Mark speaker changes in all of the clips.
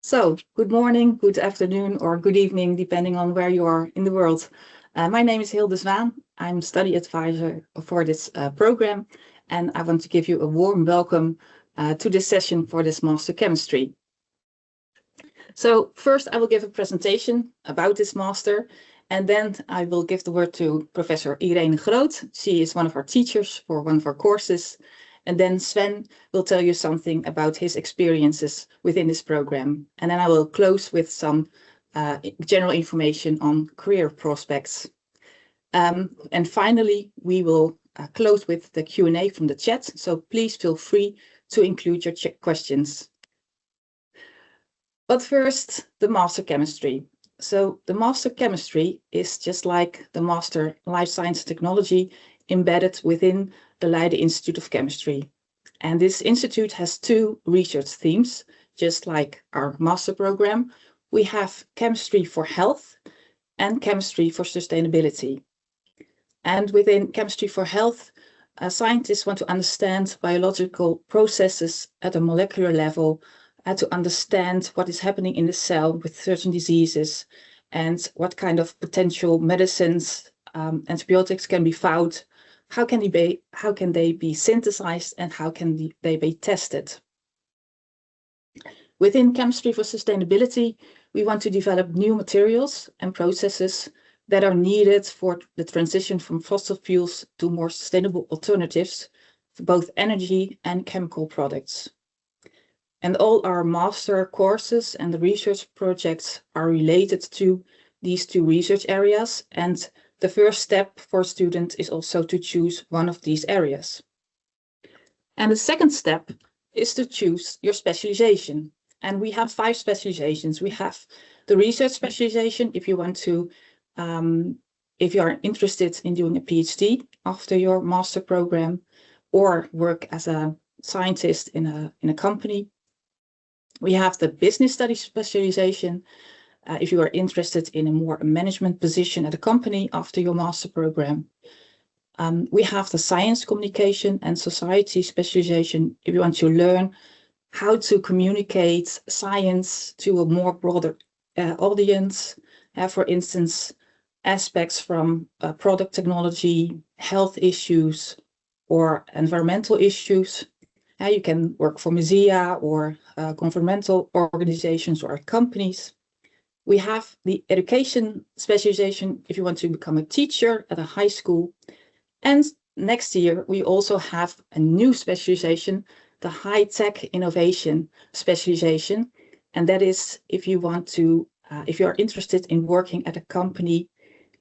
Speaker 1: So, good morning, good afternoon, or good evening, depending on where you are in the world. My name is Hilde Zwaan. I'm study advisor for this program, and I want to give you a warm welcome to this session for this Master Chemistry. So first I will give a presentation about this master, and then I will give the word to Professor Irene Groot. She is one of our teachers for one of our courses. And then Sven will tell you something about his experiences within this program. And then I will close with some general information on career prospects. And finally, we will close with the Q&A from the chat. So please feel free to include your questions. But first, the Master Chemistry. So the Master Chemistry is just like the Master Life Science Technology embedded within the Leiden Institute of Chemistry. And this institute has two research themes, just like our master program. We have chemistry for health and chemistry for sustainability. And within chemistry for health, scientists want to understand biological processes at a molecular level, to understand what is happening in the cell with certain diseases and what kind of potential medicines, antibiotics can be found. How can they be synthesized and how can they be tested? Within chemistry for sustainability, we want to develop new materials and processes that are needed for the transition from fossil fuels to more sustainable alternatives for both energy and chemical products. And all our master courses and the research projects are related to these two research areas, and the first step for a student is also to choose one of these areas. And the second step is to choose your specialization. And we have 5 specializations. We have the research specialization if you want to, if you are interested in doing a PhD after your master program or work as a scientist in a company. We have the business studies specialization if you are interested in a more management position at a company after your master program. We have the science communication and society specialization if you want to learn how to communicate science to a more broader audience. For instance, aspects from product technology, health issues, or environmental issues. You can work for museum or governmental organizations or companies. We have the education specialization if you want to become a teacher at a high school. And next year, we also have a new specialization, the high-tech innovation specialization. And that is if you want to, if you are interested in working at a company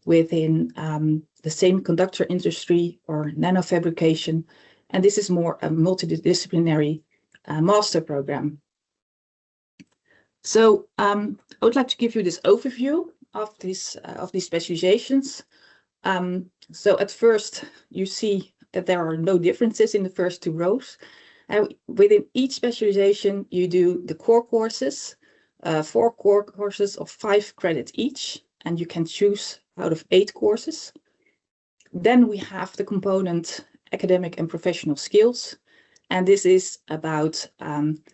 Speaker 1: within the semiconductor industry or nanofabrication. And this is more a multidisciplinary master program. So I would like to give you this overview of these specializations. So at first, you see that there are no differences in the first 2 rows. Within each specialization, you do the core courses, 4 core courses of 5 credits each, and you can choose out of 8 courses. Then we have the component academic and professional skills. And this is about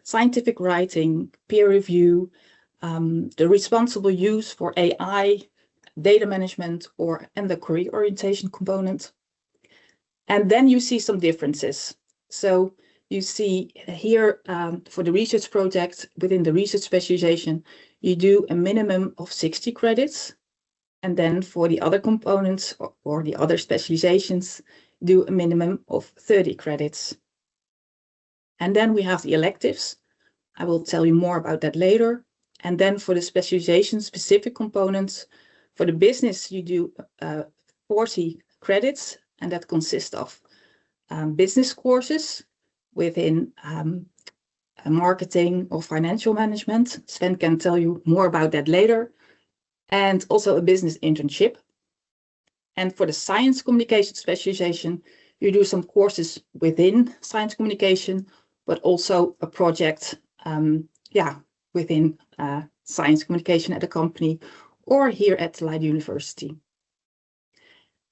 Speaker 1: scientific writing, peer review, the responsible use for AI, data management, and the career orientation component. And then you see some differences. So you see here for the research project within the research specialization, you do a minimum of 60 credits. And then for the other components or the other specializations, do a minimum of 30 credits. And then we have the electives. I will tell you more about that later. And then for the specialization specific components, for the business, you do 40 credits, and that consists of business courses within marketing or financial management. Sven can tell you more about that later. And also a business internship. And for the science communication specialization, you do some courses within science communication, but also a project within science communication at a company or here at Leiden University.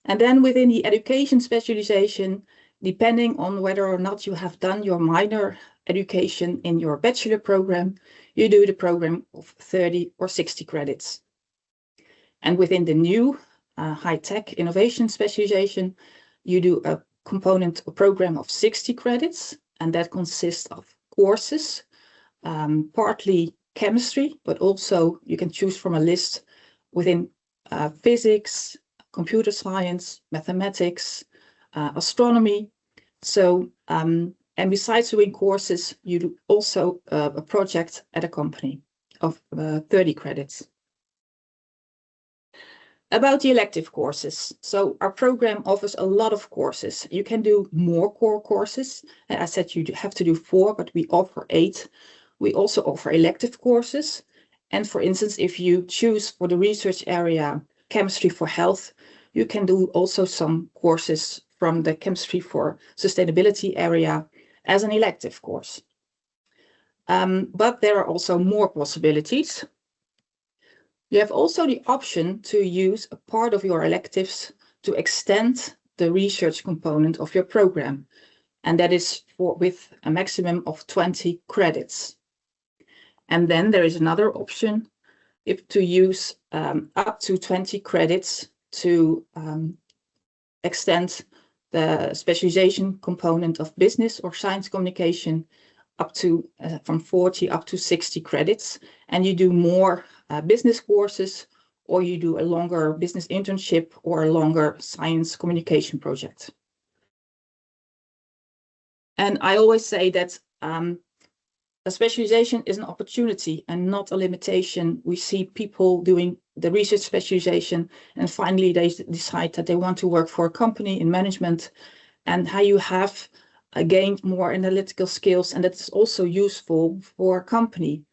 Speaker 1: And then within the education specialization, depending on whether or not you have done your minor education in your bachelor program, you do the program of 30 or 60 credits. And within the new high-tech innovation specialization, you do a component or program of 60 credits, and that consists of courses, partly chemistry, but also you can choose from a list within physics, computer science, mathematics, astronomy. So, and besides doing courses, you do also a project at a company of 30 credits. About the elective courses. So our program offers a lot of courses. You can do more core courses. I said you have to do 4, but we offer 8. We also offer elective courses. And for instance, if you choose for the research area, chemistry for health, you can do also some courses from the chemistry for sustainability area as an elective course. But there are also more possibilities. You have also the option to use a part of your electives to extend the research component of your program. And that is with a maximum of 20 credits. And then there is another option to use up to 20 credits to extend the specialization component of business or science communication up to from 40 up to 60 credits, and you do more business courses, or you do a longer business internship or a longer science communication project. And I always say that a specialization is an opportunity and not a limitation. We see people doing the research specialization and finally they decide that they want to work for a company in management, and how you have gained more analytical skills, and that's also useful for a company.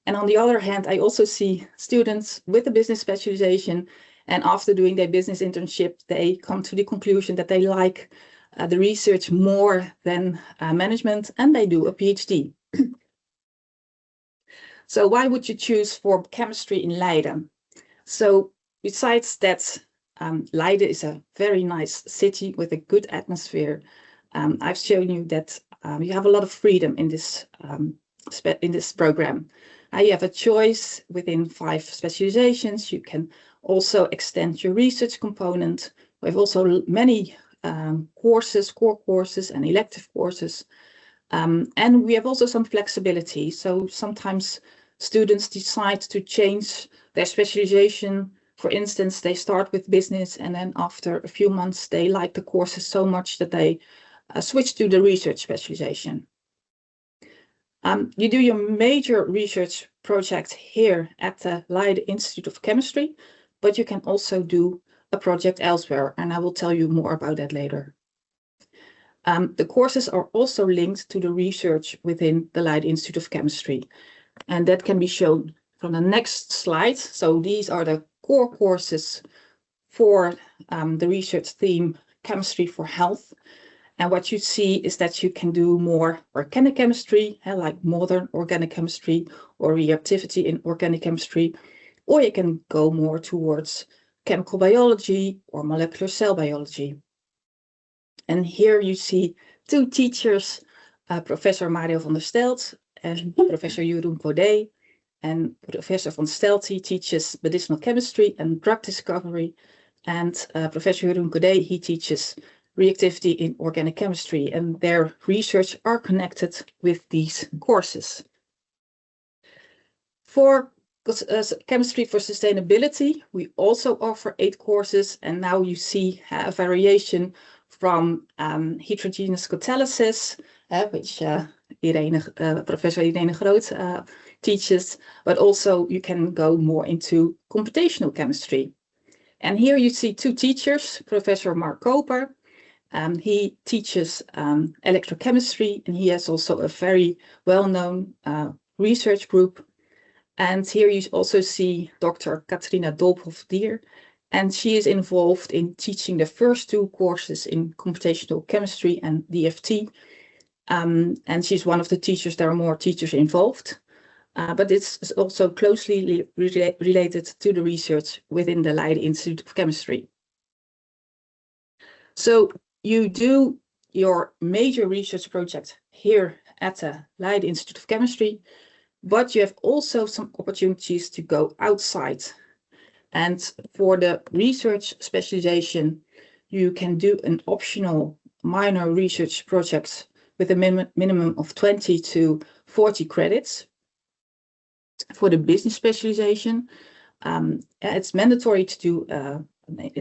Speaker 1: And on the other hand, I also see students with a business specialization, and after doing their business internship, they come to the conclusion that they like the research more than management, and they do a PhD. So why would you choose for chemistry in Leiden? So besides that, Leiden is a very nice city with a good atmosphere. I've shown you that you have a lot of freedom in this program. You have a choice within 5 specializations. You can also extend your research component. We have also many courses, core courses and elective courses. And we have also some flexibility. So sometimes students decide to change their specialization. For instance, they start with business, and then after a few months, they like the courses so much that they switch to the research specialization. You do your major research project here at the Leiden Institute of Chemistry, but you can also do a project elsewhere, and I will tell you more about that later. The courses are also linked to the research within the Leiden Institute of Chemistry, and that can be shown from the next slide. So these are the core courses for the research theme, Chemistry for Health. And what you see is that you can do more organic chemistry, like modern organic chemistry or reactivity in organic chemistry, or you can go more towards chemical biology or molecular cell biology. And here you see 2 teachers, Professor Mario van der Stelt and Professor Jeroen Codet. And Professor van Steltie teaches medicinal chemistry and drug discovery. And Professor Jeroen Codet, he teaches reactivity in organic chemistry, and their research are connected with these courses. For chemistry for sustainability, we also offer 8 courses, and now you see a variation from heterogeneous catalysis, which Professor Irene Groot teaches, but also you can go more into computational chemistry. And here you see 2 teachers, Professor Mark Koper. He teaches electrochemistry, and he has also a very well-known research group. And here you also see Dr. Katrina Dolphoff-Dier, and she is involved in teaching the first 2 courses in computational chemistry and DFT. And she's one of the teachers. There are more teachers involved, but it's also closely related to the research within the Leiden Institute of Chemistry. So you do your major research project here at the Leiden Institute of Chemistry, but you have also some opportunities to go outside. And for the research specialization, you can do an optional minor research project with a minimum of 20 to 40 credits. For the business specialization, it's mandatory to do a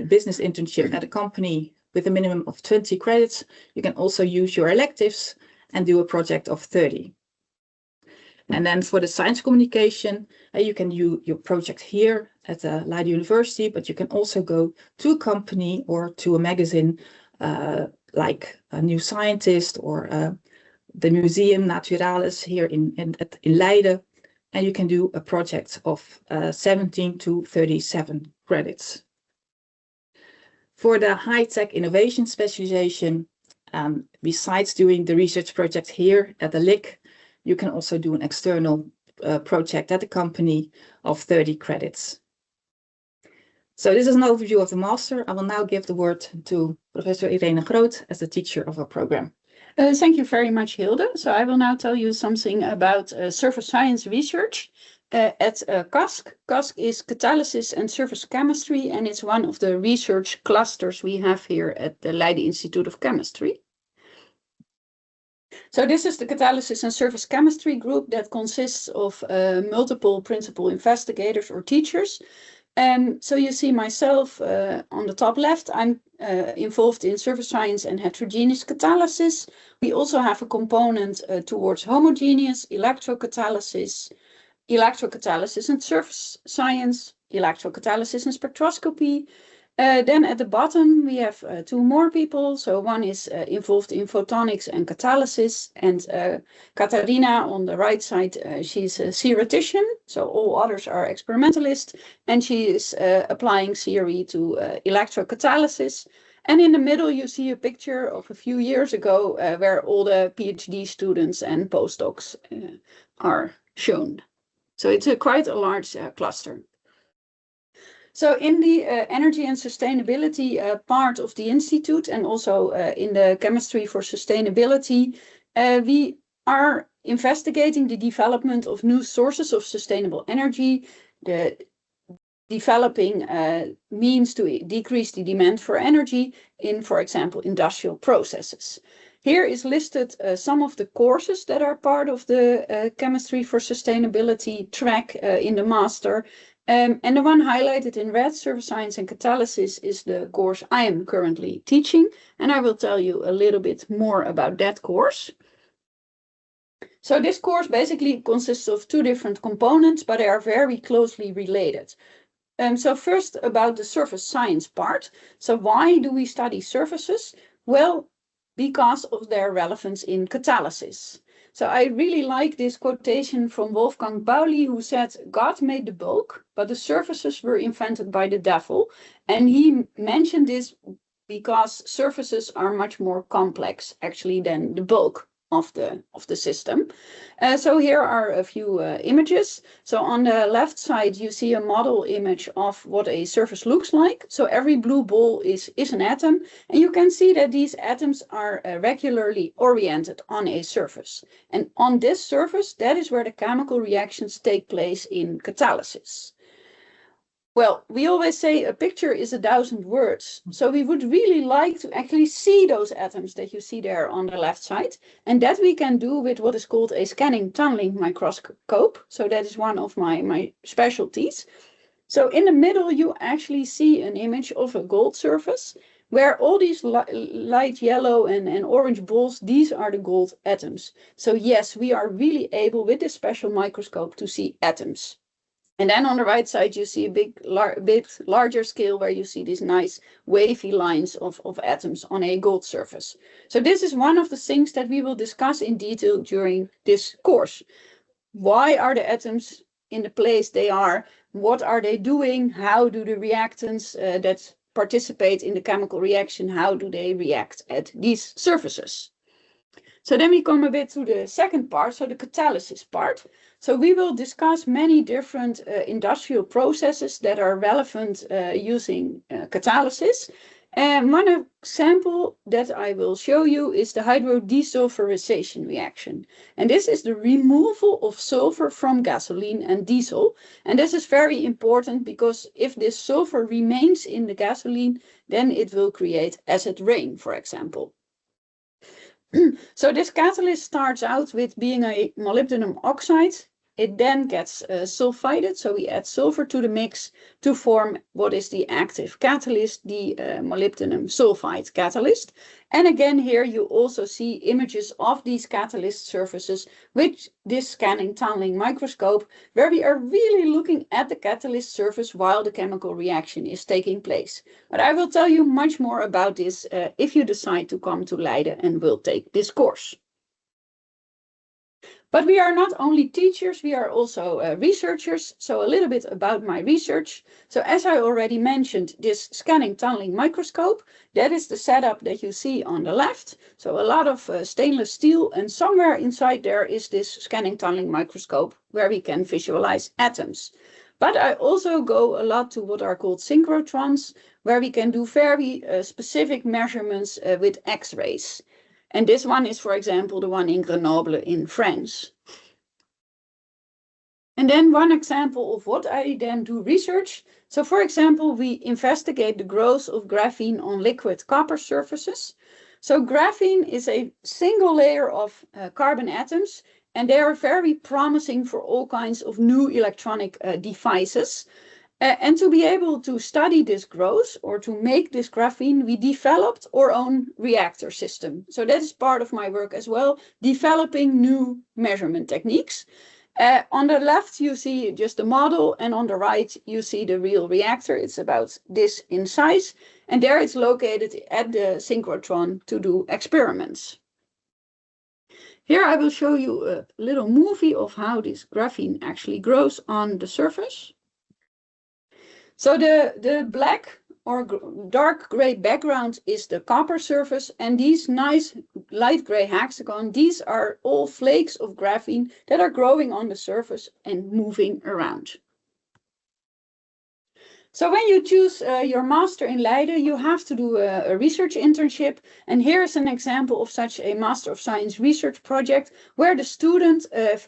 Speaker 1: business internship at a company with a minimum of 20 credits. You can also use your electives and do a project of 30. And then for the science communication, you can do your project here at Leiden University, but you can also go to a company or to a magazine like a New Scientist or the Museum Naturalis here in Leiden, and you can do a project of 17 to 37 credits. For the high-tech innovation specialization, besides doing the research project here at the LIC, you can also do an external project at the company of 30 credits. So this is an overview of the master. I will now give the word to Professor Irene Groot as the teacher of our program.
Speaker 2: Thank you very much, Hilde. So I will now tell you something about surface science research at CASC. CASC is Catalysis and Surface Chemistry, and it's one of the research clusters we have here at the Leiden Institute of Chemistry. So this is the Catalysis and Surface Chemistry group that consists of multiple principal investigators or teachers. So you see myself on the top left. I'm involved in surface science and heterogeneous catalysis. We also have a component towards homogeneous electrocatalysis and surface science, electrocatalysis and spectroscopy. Then at the bottom, we have two more people. So one is involved in photonics and catalysis, and Katarina on the right side, she's a theoretician. So all others are experimentalists, and she is applying theory to electrocatalysis. And in the middle, you see a picture of a few years ago where all the PhD students and postdocs are shown. So it's quite a large cluster. So in the energy and sustainability part of the Institute, and also in the chemistry for sustainability, we are investigating the development of new sources of sustainable energy, the developing means to decrease the demand for energy in, for example, industrial processes. Here is listed some of the courses that are part of the chemistry for sustainability track in the master. And the one highlighted in red, surface science and catalysis, is the course I am currently teaching, and I will tell you a little bit more about that course. So this course basically consists of two different components, but they are very closely related. So first about the surface science part. So why do we study surfaces? Well, because of their relevance in catalysis. So I really like this quotation from Wolfgang Pauli, who said, God made the bulk, but the surfaces were invented by the devil. And he mentioned this because surfaces are much more complex, actually, than the bulk of the system. So here are a few images. So on the left side, you see a model image of what a surface looks like. So every blue ball is an atom, and you can see that these atoms are regularly oriented on a surface. And on this surface, that is where the chemical reactions take place in catalysis. Well, we always say a picture is 1,000 words. So we would really like to actually see those atoms that you see there on the left side. And that we can do with what is called a scanning tunneling microscope. So that is one of my specialties. So in the middle, you actually see an image of a gold surface where all these light yellow and orange balls, these are the gold atoms. So yes, we are really able with this special microscope to see atoms. And then on the right side, you see a bit larger scale where you see these nice wavy lines of atoms on a gold surface. So this is one of the things that we will discuss in detail during this course. Why are the atoms in the place they are? What are they doing? How do the reactants that participate in the chemical reaction, how do they react at these surfaces? So then we come a bit to the second part, so the catalysis part. So we will discuss many different industrial processes that are relevant using catalysis. And one example that I will show you is the hydrodesulfurization reaction. And this is the removal of sulfur from gasoline and diesel. And this is very important because if this sulfur remains in the gasoline, then it will create acid rain, for example. So this catalyst starts out with being a molybdenum oxide. It then gets sulfided, so we add sulfur to the mix to form what is the active catalyst, the molybdenum sulfide catalyst. And again, here you also see images of these catalyst surfaces with this scanning tunneling microscope, where we are really looking at the catalyst surface while the chemical reaction is taking place. But I will tell you much more about this if you decide to come to Leiden and will take this course. But we are not only teachers, we are also researchers. So a little bit about my research. So as I already mentioned, this scanning tunneling microscope, that is the setup that you see on the left. So a lot of stainless steel, and somewhere inside there is this scanning tunneling microscope where we can visualize atoms. But I also go a lot to what are called synchrotrons, where we can do very specific measurements with X-rays. And this one is, for example, the one in Grenoble in France. And then one example of what I then do research. So for example, we investigate the growth of graphene on liquid copper surfaces. So graphene is a single layer of carbon atoms, and they are very promising for all kinds of new electronic devices. And to be able to study this growth or to make this graphene, we developed our own reactor system. So that is part of my work as well, developing new measurement techniques. On the left, you see just the model, and on the right, you see the real reactor. It's about this in size, and there it's located at the synchrotron to do experiments. Here I will show you a little movie of how this graphene actually grows on the surface. So the black or dark gray background is the copper surface, and these nice light gray hexagon, these are all flakes of graphene that are growing on the surface and moving around. So when you choose your master in Leiden, you have to do a research internship. And here's an example of such a Master of Science research project where the student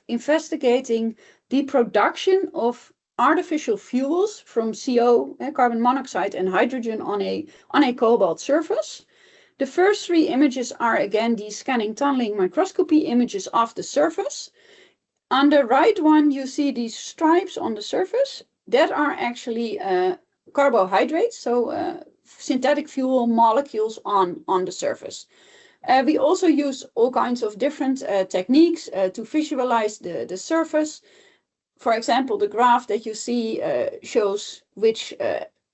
Speaker 2: investigating the production of artificial fuels from CO, carbon monoxide, and hydrogen on a cobalt surface. The first three images are again the scanning tunneling microscopy images of the surface. On the right one, you see these stripes on the surface that are actually carbohydrates, so synthetic fuel molecules on the surface. We also use all kinds of different techniques to visualize the surface. For example, the graph that you see shows which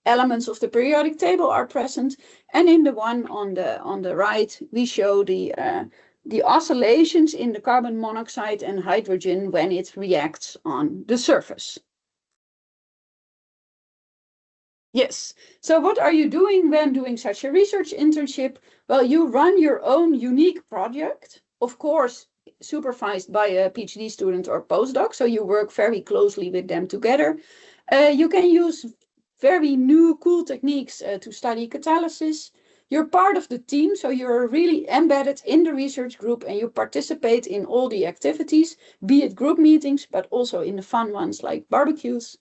Speaker 2: elements of the periodic table are present, and in the one on the right, we show the oscillations in the carbon monoxide and hydrogen when it reacts on the surface. Yes, so what are you doing when doing such a research internship? Well, you run your own unique project, of course, supervised by a PhD student or postdoc, so you work very closely with them together. You can use very new, cool techniques to study catalysis. You're part of the team, so you're really embedded in the research group and you participate in all the activities, be it group meetings, but also in the fun ones like barbecues.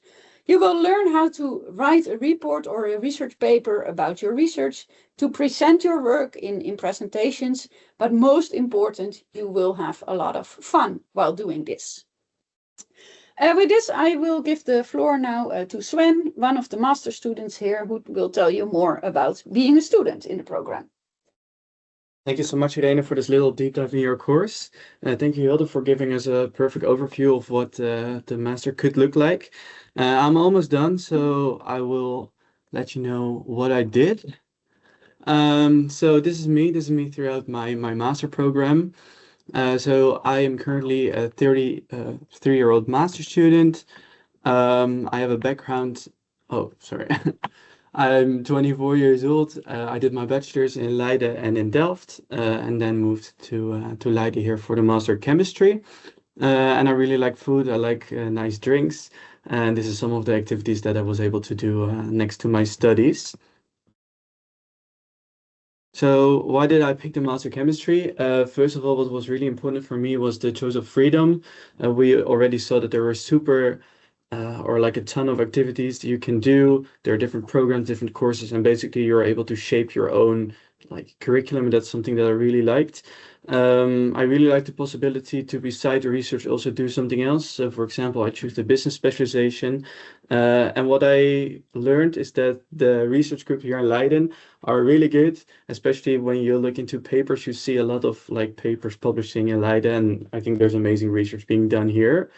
Speaker 2: You will learn how to write a report or a research paper about your research, to present your work in presentations, but most important, you will have a lot of fun while doing this. With this, I will give the floor now to Sven, one of the master students here, who will tell you more about being a student in the program.
Speaker 3: Thank you so much, Irene, for this little deep dive in your course. Thank you, Hilde, for giving us a perfect overview of what the master could look like. I'm almost done, so I will let you know what I did. So this is me throughout my master program. So I am currently a 33-year-old master student. I have a background. Oh, sorry. I'm 24 years old. I did my bachelor's in Leiden and in Delft, and then moved to Leiden here for the master of chemistry. And I really like food. I like nice drinks, and this is some of the activities that I was able to do next to my studies. So why did I pick the master chemistry? First of all, what was really important for me was the choice of freedom. We already saw that there were or like a ton of activities that you can do. There are different programs, different courses, and basically you're able to shape your own like curriculum. And that's something that I really liked. I really liked the possibility to, beside the research, also do something else. So, for example, I choose the business specialization. And what I learned is that the research group here in Leiden are really good, especially when you look into papers, you see a lot of like papers publishing in Leiden. And I think there's amazing research being done here.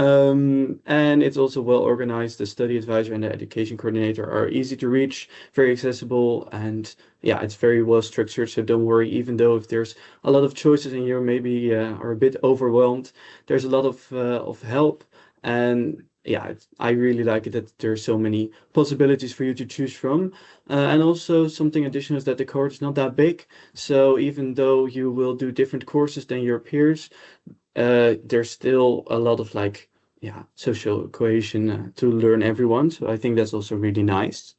Speaker 3: And it's also well organized. The study advisor and the education coordinator are easy to reach, very accessible, and yeah, it's very well structured. So don't worry, even though if there's a lot of choices and you maybe are a bit overwhelmed, there's a lot of help. And yeah, I really like it that there's so many possibilities for you to choose from. And also something additional is that the cohort is not that big. So even though you will do different courses than your peers, there's still a lot of like, yeah, social cohesion to learn everyone. So I think that's also really nice.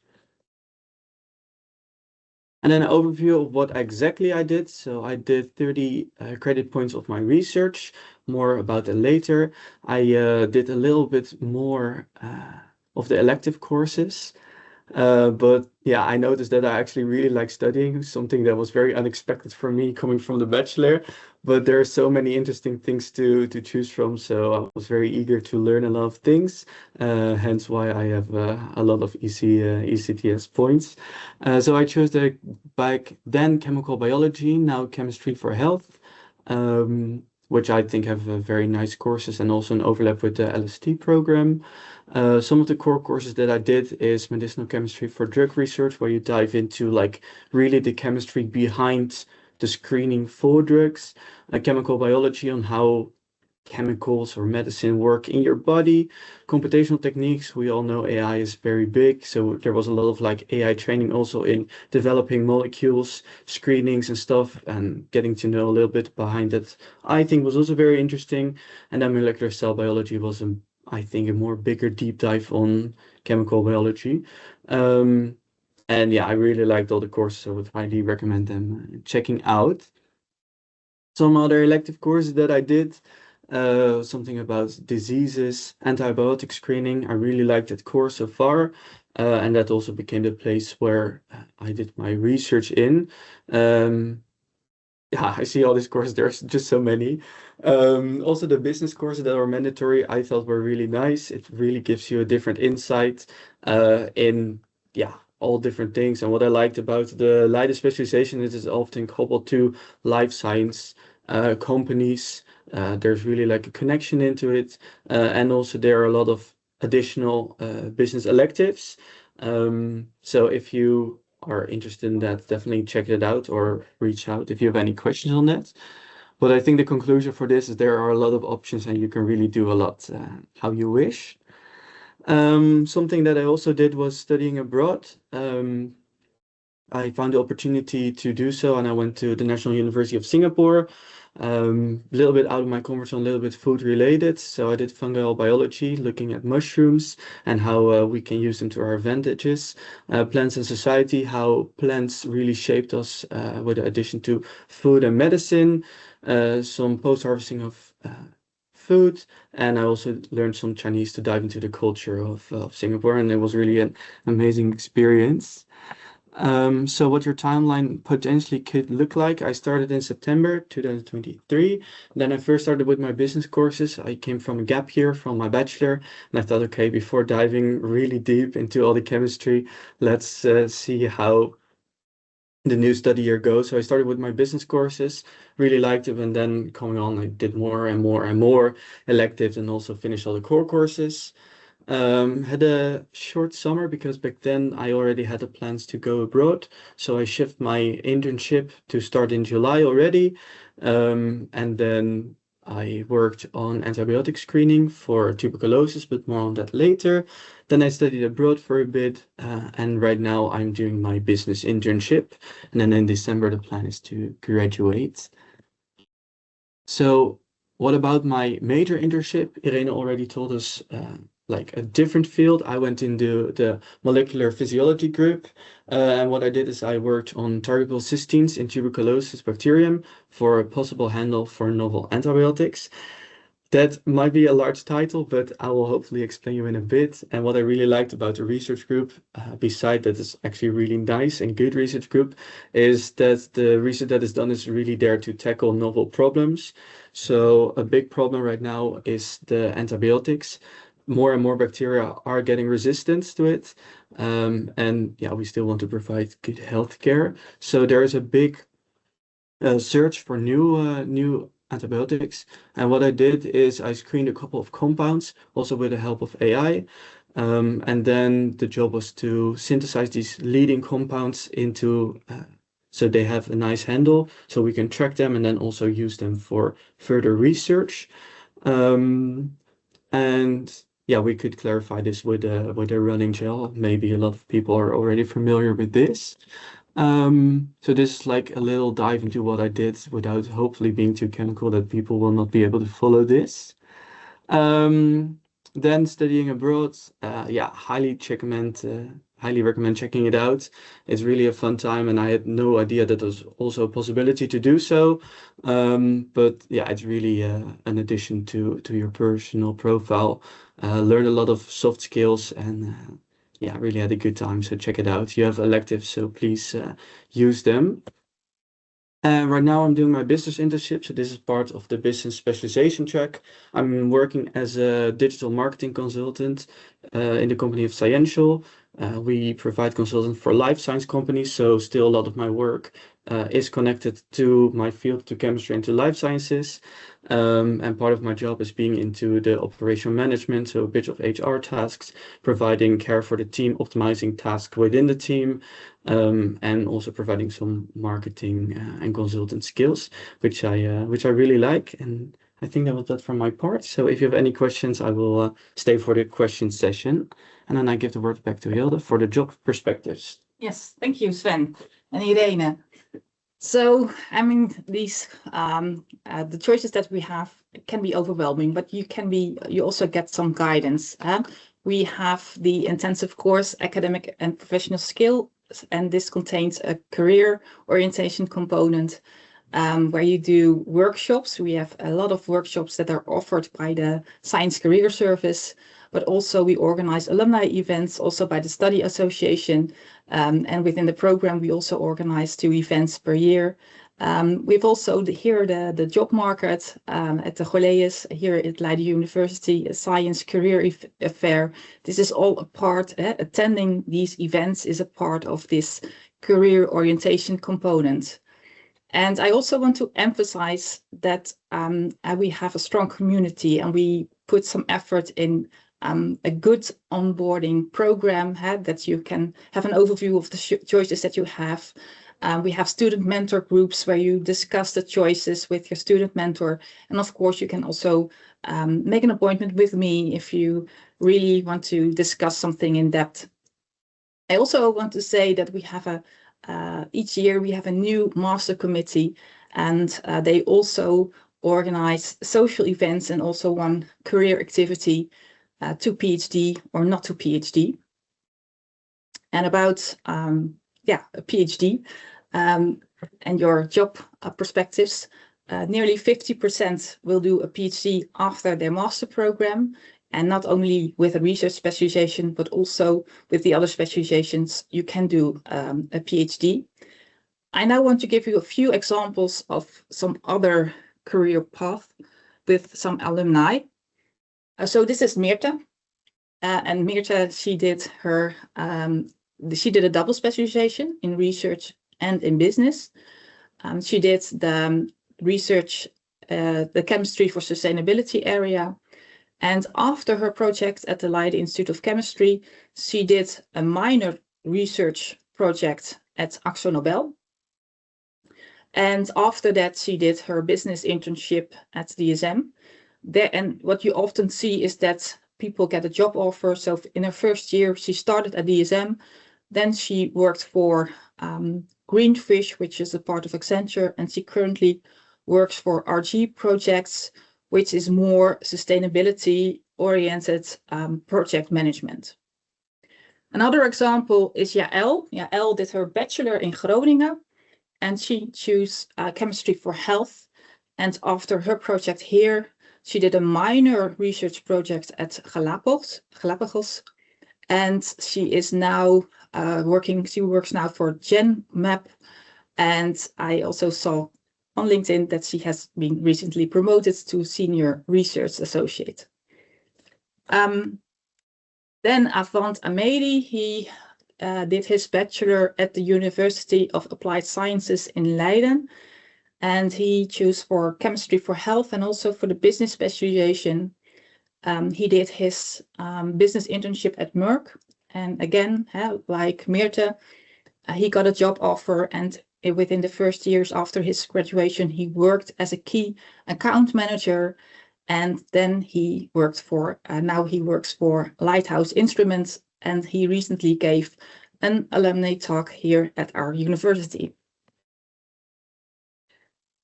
Speaker 3: And then an overview of what exactly I did. So I did 30 credit points of my research, more about that later. I did a little bit more of the elective courses. But yeah, I noticed that I actually really like studying, something that was very unexpected for me coming from the bachelor. But there are so many interesting things to choose from, so I was very eager to learn a lot of things. Hence why I have a lot of ECTS points. So I chose the back then chemical biology, now chemistry for health, which I think have very nice courses and also an overlap with the LST program. Some of the core courses that I did is medicinal chemistry for drug research, where you dive into like really the chemistry behind the screening for drugs, chemical biology on how chemicals or medicine work in your body, computational techniques. We all know AI is very big, so there was a lot of like AI training also in developing molecules, screenings and stuff, and getting to know a little bit behind that. I think was also very interesting. And then molecular cell biology was I think a more bigger deep dive on chemical biology. And yeah, I really liked all the courses. I would highly recommend them checking out. Some other elective courses that I did, something about diseases, antibiotic screening. I really liked that course so far. And that also became the place where I did my research in. Yeah, I see all these courses. There's just so many. Also, the business courses that are mandatory, I thought were really nice. It really gives you a different insight in, yeah, all different things. And what I liked about the Leiden specialization is it's often coupled to life science companies. There's really like a connection into it. And also there are a lot of additional business electives. So if you are interested in that, definitely check it out or reach out if you have any questions on that. But I think the conclusion for this is there are a lot of options and you can really do a lot how you wish. Something that I also did was studying abroad. I found the opportunity to do so, and I went to the National University of Singapore. A little bit out of my comfort zone, a little bit food related. So I did fungal biology, looking at mushrooms and how we can use them to our advantages. Plants and society, how plants really shaped us with the addition to food and medicine. Some post-harvesting of food, and I also learned some Chinese to dive into the culture of Singapore, and it was really an amazing experience. So what your timeline potentially could look like, I started in September 2023. Then I first started with my business courses. I came from a gap year from my bachelor, and I thought, okay, before diving really deep into all the chemistry, let's see how the new study year goes. So I started with my business courses, really liked it, and then coming on, I did more and more and more electives and also finished all the core courses. Had a short summer because back then I already had the plans to go abroad. So I shift my internship to start in July already. And then I worked on antibiotic screening for tuberculosis, but more on that later. Then I studied abroad for a bit, and right now I'm doing my business internship. And then in December, the plan is to graduate. So what about my major internship? Irene already told us like a different field. I went into the molecular physiology group, and what I did is I worked on targetable cysteines in tuberculosis bacterium for a possible handle for novel antibiotics. That might be a large title, but I will hopefully explain you in a bit. And what I really liked about the research group, beside that it's actually really nice and good research group, is that the research that is done is really there to tackle novel problems. So a big problem right now is the antibiotics. More and more bacteria are getting resistant to it. And yeah, we still want to provide good healthcare. So there is a big search for new antibiotics. And what I did is I screened a couple of compounds, also with the help of AI. And then the job was to synthesize these leading compounds into so they have a nice handle, so we can track them and then also use them for further research. And yeah, we could clarify this with a running gel. Maybe a lot of people are already familiar with this. So this is like a little dive into what I did without hopefully being too chemical that people will not be able to follow this. Then studying abroad, yeah, highly recommend checking it out. It's really a fun time, and I had no idea that there's also a possibility to do so. But yeah, it's really an addition to your personal profile. Learn a lot of soft skills and yeah, really had a good time. So check it out. You have electives, so please use them. Right now I'm doing my business internship, so this is part of the business specialization track. I'm working as a digital marketing consultant in the company of Sciential. We provide consultants for life science companies, so still a lot of my work is connected to my field, to chemistry and to life sciences. And part of my job is being into the operational management, so a bit of HR tasks, providing care for the team, optimizing tasks within the team, and also providing some marketing and consultant skills, which I really like. And I think that was that from my part. So if you have any questions, I will stay for the question session, and then I give the word back to Hilde for the job perspectives.
Speaker 1: Yes, thank you, Sven and Irene. So, I mean, the choices that we have can be overwhelming, but you also get some guidance. We have the intensive course, academic and professional skill, and this contains a career orientation component where you do workshops. We have a lot of workshops that are offered by the Science Career Service, but also we organize alumni events also by the Study Association. And within the program, we also organize 2 events per year. We've also here the job market at the Goleus here at Leiden University, a science career affair. This is all a part, attending these events is a part of this career orientation component. And I also want to emphasize that we have a strong community and we put some effort in a good onboarding program that you can have an overview of the choices that you have. We have student mentor groups where you discuss the choices with your student mentor. And of course, you can also make an appointment with me if you really want to discuss something in depth. I also want to say that we have each year we have a new master committee, and they also organize social events and also one career activity to PhD or not to PhD. And about a PhD and your job perspectives, nearly 50% will do a PhD after their master program, and not only with a research specialization, but also with the other specializations, you can do a PhD. I now want to give you a few examples of some other career paths with some alumni. So this is Meerte. And Meerte, she did a double specialization in research and in business. She did the research, the chemistry for sustainability area. And after her project at the Leiden Institute of Chemistry, she did a minor research project at AkzoNobel. And after that, she did her business internship at DSM. And what you often see is that people get a job offer. So in her first year, she started at DSM. Then she worked for Greenfish, which is a part of Accenture. And she currently works for RG Projects, which is more sustainability oriented project management. Another example is Jaël. Jaël did her bachelor in Groningen, and she chose chemistry for health. And after her project here, she did a minor research project at Galapagos, and she is now she works now for GenMap. And I also saw on LinkedIn that she has been recently promoted to senior research associate. Then Avant Amedi, he did his bachelor at the University of Applied Sciences in Leiden, and he chose for chemistry for health and also for the business specialization. He did his business internship at Merck, and again, like Meerte, he got a job offer, and within the first years after his graduation, he worked as a key account manager. And then he worked for, now he works for Lighthouse Instruments, and he recently gave an alumni talk here at our university.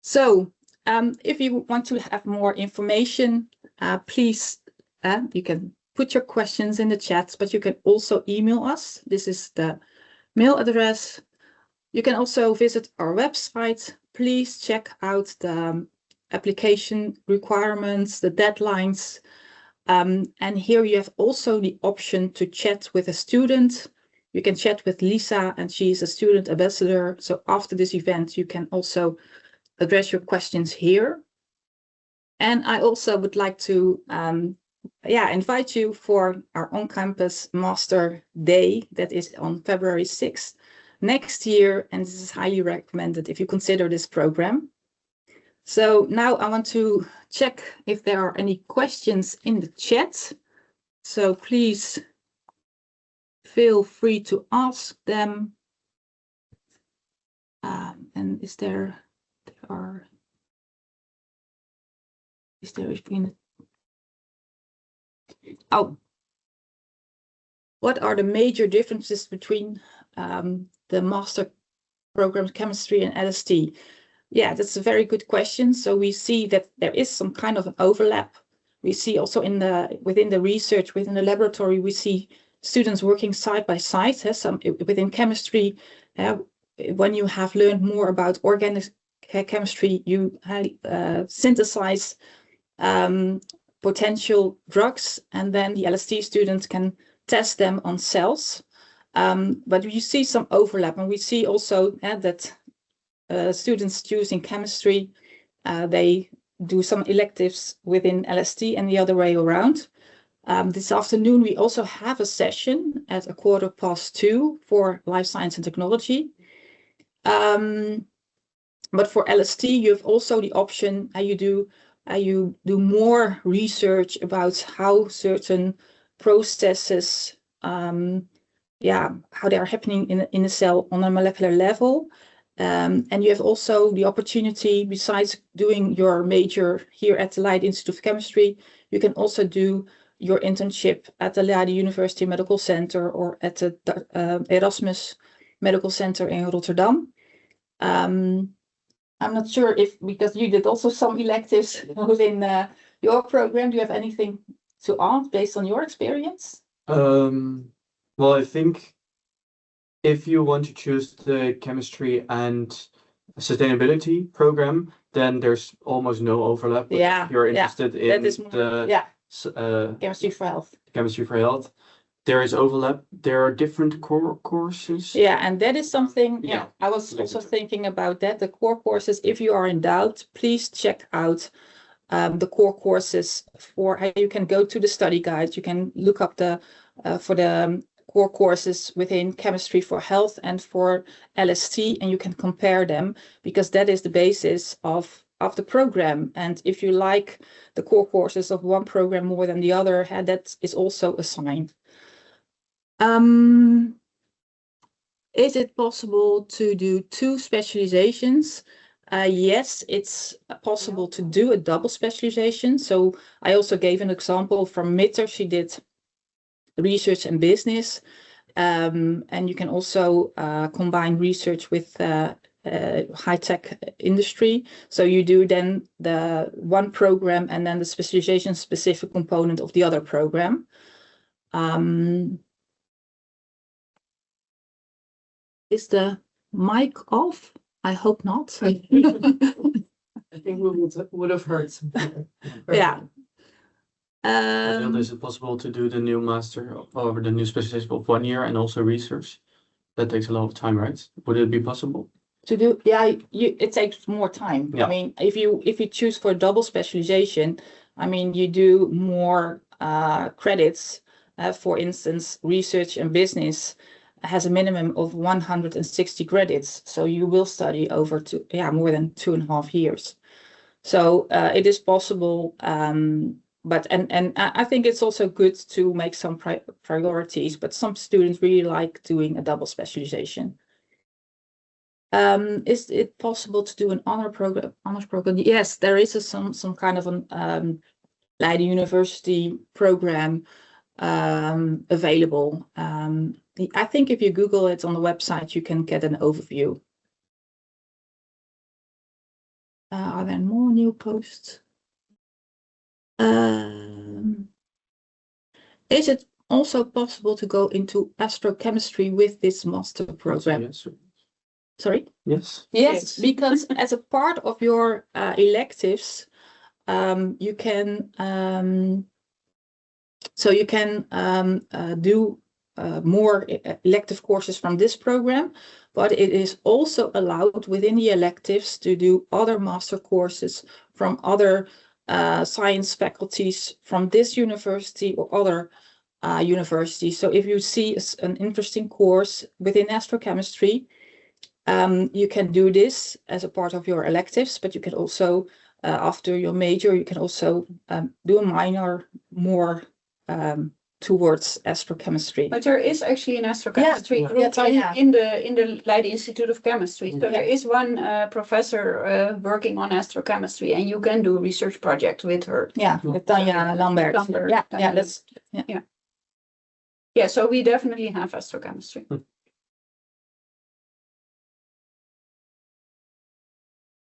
Speaker 1: So if you want to have more information, please, you can put your questions in the chat, but you can also email us. This is the mail address. You can also visit our website. Please check out the application requirements, the deadlines. And here you have also the option to chat with a student. You can chat with Lisa, and she's a student ambassador. So after this event, you can also address your questions here. And I also would like to invite you for our on-campus Master Day that is on February 6th next year. And this is highly recommended if you consider this program. So now I want to check if there are any questions in the chat. So please feel free to ask them. And is there what are the major differences between the master programs chemistry and LST? Yeah, that's a very good question. So we see that there is some kind of an overlap. We see also within the research, within the laboratory, we see students working side by side. Within chemistry, when you have learned more about organic chemistry, you synthesize potential drugs, and then the LST students can test them on cells. But you see some overlap, and we see also that students choosing chemistry, they do some electives within LST and the other way around. This afternoon, we also have a session at 2:15 for life science and technology. But for LST, you have also the option you do more research about how certain processes, how they are happening in a cell on a molecular level. And you have also the opportunity, besides doing your major here at the Leiden Institute of Chemistry, you can also do your internship at the Leiden University Medical Center or at the Erasmus Medical Center in Rotterdam. I'm not sure because you did also some electives within your program, do you have anything to add based on your experience?
Speaker 3: Well, I think if you want to choose the chemistry and sustainability program, then there's almost no overlap.
Speaker 1: Yeah,
Speaker 3: if you're interested in
Speaker 1: that is more, chemistry for health.
Speaker 3: Chemistry for health, there is overlap. There are different core courses.
Speaker 1: Yeah, and that is something, I was also thinking about that. The core courses, if you are in doubt, please check out the core courses for how you can go to the study guides. You can look up for the core courses within chemistry for health and for LST, and you can compare them, because that is the basis of the program. And if you like the core courses of one program more than the other, that is also a sign. Is it possible to do 2 specializations? Yes, it's possible to do a double specialization. So I also gave an example from Mitter. She did research and business, and you can also combine research with high-tech industry. So you do then the one program and then the specialization specific component of the other program. Is the mic off? I hope not.
Speaker 3: I think we would have heard something.
Speaker 1: Yeah.
Speaker 3: Is it possible to do the new master or the new specialization of 1 year and also research? That takes a lot of time, right? Would it be possible?
Speaker 1: To do, yeah, it takes more time.
Speaker 3: Yeah.
Speaker 1: I mean, if you choose for double specialization, I mean, you do more credits. For instance, research and business has a minimum of 160 credits. So you will study over more than 2.5 years. So it is possible, but I think it's also good to make some priorities, but some students really like doing a double specialization. Is it possible to do an honors program? Yes, there is some kind of an Leiden University program available. I think if you Google it on the website, you can get an overview. Are there more new posts? Is it also possible to go into astrochemistry with this master program?
Speaker 3: Yes.
Speaker 1: Sorry?
Speaker 3: Yes.
Speaker 1: Yes, because as a part of your electives, you can do more elective courses from this program, but it is also allowed within the electives to do other master courses from other science faculties from this university or other universities. So if you see an interesting course within astrochemistry, you can do this as a part of your electives, but you can also, after your major, you can also do a minor more towards astrochemistry.
Speaker 2: But there is actually an astrochemistry
Speaker 1: Yeah.
Speaker 2: group
Speaker 1: Yeah.
Speaker 2: in the Leiden Institute of Chemistry. So there is one professor working on astrochemistry, and you can do a research project with her.
Speaker 1: Yeah, with Tanja Lambert.
Speaker 2: Yeah, so we definitely have astrochemistry.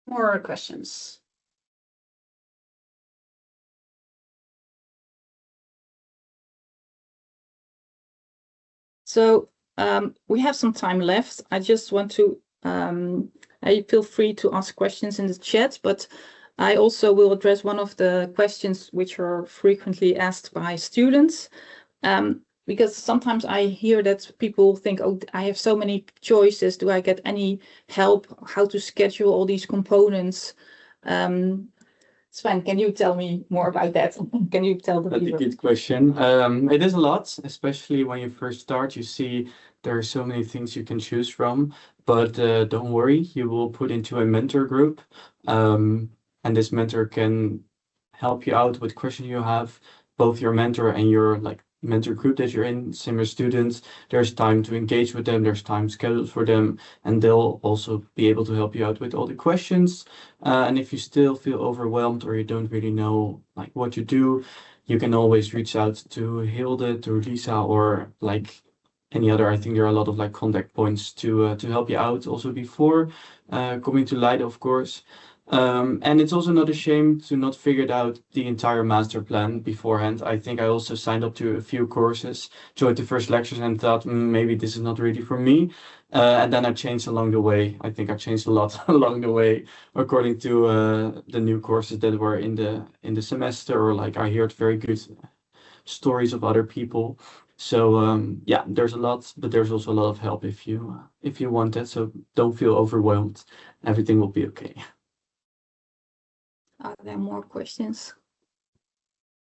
Speaker 2: More questions?
Speaker 1: So we have some time left. I just want to, I feel free to ask questions in the chat, but I also will address one of the questions which are frequently asked by students. Because sometimes I hear that people think, oh, I have so many choices. Do I get any help how to schedule all these components? Sven, can you tell me more about that? Can you tell the
Speaker 3: That's
Speaker 1: viewer?
Speaker 3: a good question. It is a lot, especially when you first start. You see there are so many things you can choose from, but don't worry, you will put into a mentor group, and this mentor can help you out with questions you have. Both your mentor and your mentor group that you're in, similar students, there's time to engage with them, there's time scheduled for them, and they'll also be able to help you out with all the questions. And if you still feel overwhelmed or you don't really know what to do, you can always reach out to Hilde, to Lisa, or any other. I think there are a lot of contact points to help you out also before coming to Leiden, of course. And it's also not a shame to not figure out the entire master plan beforehand. I think I also signed up to a few courses, joined the first lectures and thought maybe this is not really for me. And then I changed along the way. I think I changed a lot along the way according to the new courses that were in the semester, or I heard very good stories of other people. So yeah, there's a lot, but there's also a lot of help if you want it. So don't feel overwhelmed. Everything will be okay.
Speaker 1: Are there more questions?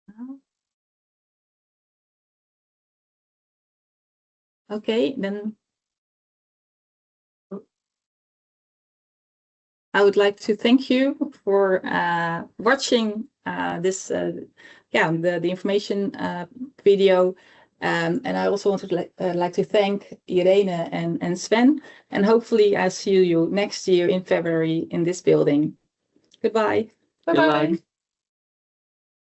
Speaker 1: No? Okay, then I would like to thank you for watching this, the information video. And I also want to like to thank Irene and Sven, and hopefully I'll see you next year in February in this building. Goodbye.
Speaker 2: Bye-bye.